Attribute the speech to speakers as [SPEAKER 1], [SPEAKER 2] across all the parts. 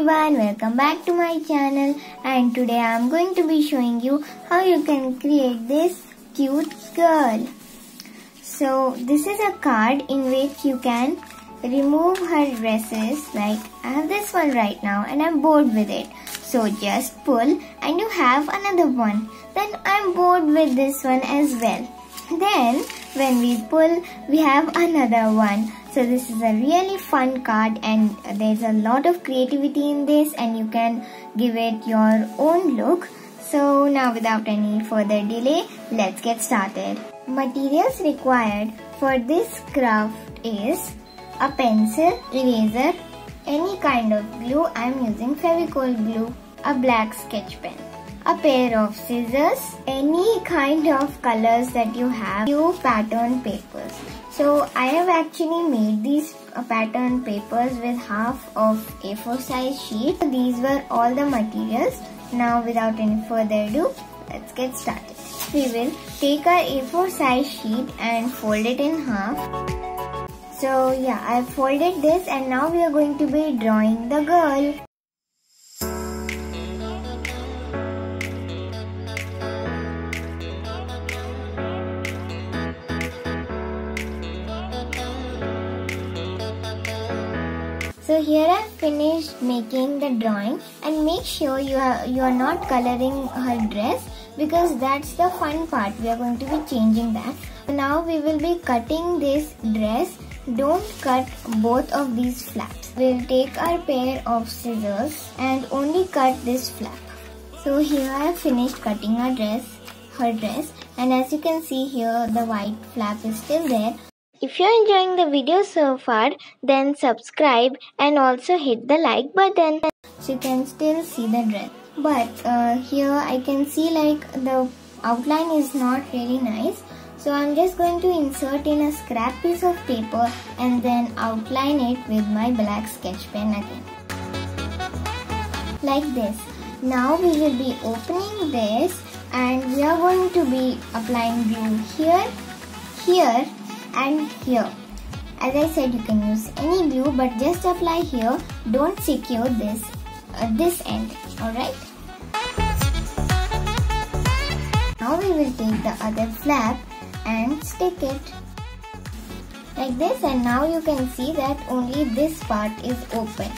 [SPEAKER 1] everyone, welcome back to my channel, and today I am going to be showing you how you can create this cute girl. So this is a card in which you can remove her dresses. Like I have this one right now and I'm bored with it. So just pull and you have another one. Then I'm bored with this one as well. Then when we pull, we have another one. So this is a really fun card and there's a lot of creativity in this and you can give it your own look. So now without any further delay, let's get started. Materials required for this craft is a pencil, eraser, any kind of glue. I'm using Fevicol glue, a black sketch pen, a pair of scissors, any kind of colors that you have, few pattern papers. So I have actually made these pattern papers with half of A4 size sheet. So these were all the materials. Now without any further ado, let's get started. We will take our A4 size sheet and fold it in half. So yeah, I've folded this and now we are going to be drawing the girl. So here I've finished making the drawing, and make sure you are not coloring her dress because that's the fun part. We are going to be changing that. Now we will be cutting this dress. Don't cut both of these flaps. We'll take our pair of scissors and only cut this flap. So here I have finished cutting her dress, and as you can see here the white flap is still there. If you're enjoying the video so far, then subscribe and also hit the like button so you can still see the dress. But here I can see like the outline is not really nice. So I'm just going to insert in a scrap piece of paper and then outline it with my black sketch pen again. Like this. Now we will be opening this and we are going to be applying glue here, here and here. As I said, you can use any glue but just apply here. Don't secure this end. Alright. Now we will take the other flap and stick it like this, and now you can see that only this part is open.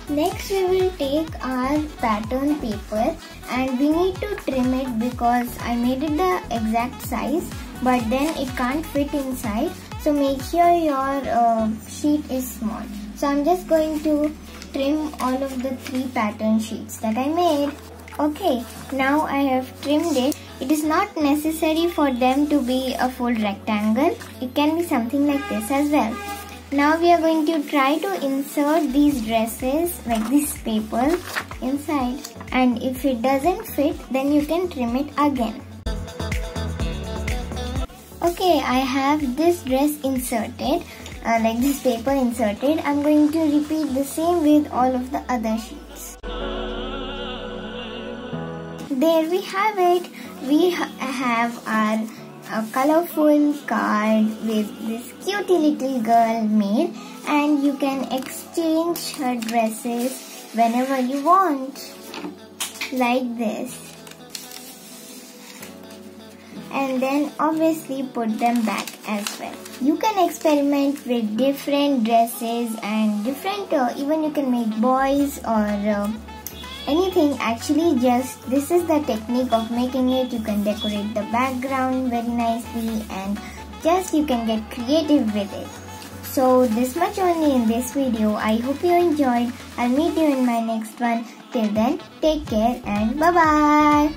[SPEAKER 1] Next we will take our pattern paper and we need to trim it because I made it the exact size but then it can't fit inside. So make sure your sheet is small. So I'm just going to trim all of the 3 pattern sheets that I made. Okay, now I have trimmed it. It is not necessary for them to be a full rectangle. It can be something like this as well. Now we are going to try to insert these dresses like this paper inside, and if it doesn't fit then you can trim it again. Okay, I have this dress inserted, like this paper inserted. I'm going to repeat the same with all of the other sheets. There we have it. We have our colorful card with this cutie little girl made, and you can exchange her dresses whenever you want, like this. And then obviously put them back as well. You can experiment with different dresses and different, even you can make boys or anything. Actually, just this is the technique of making it. You can decorate the background very nicely and just you can get creative with it. So this much only in this video. I hope you enjoyed. I'll meet you in my next one. Till then, take care and bye bye.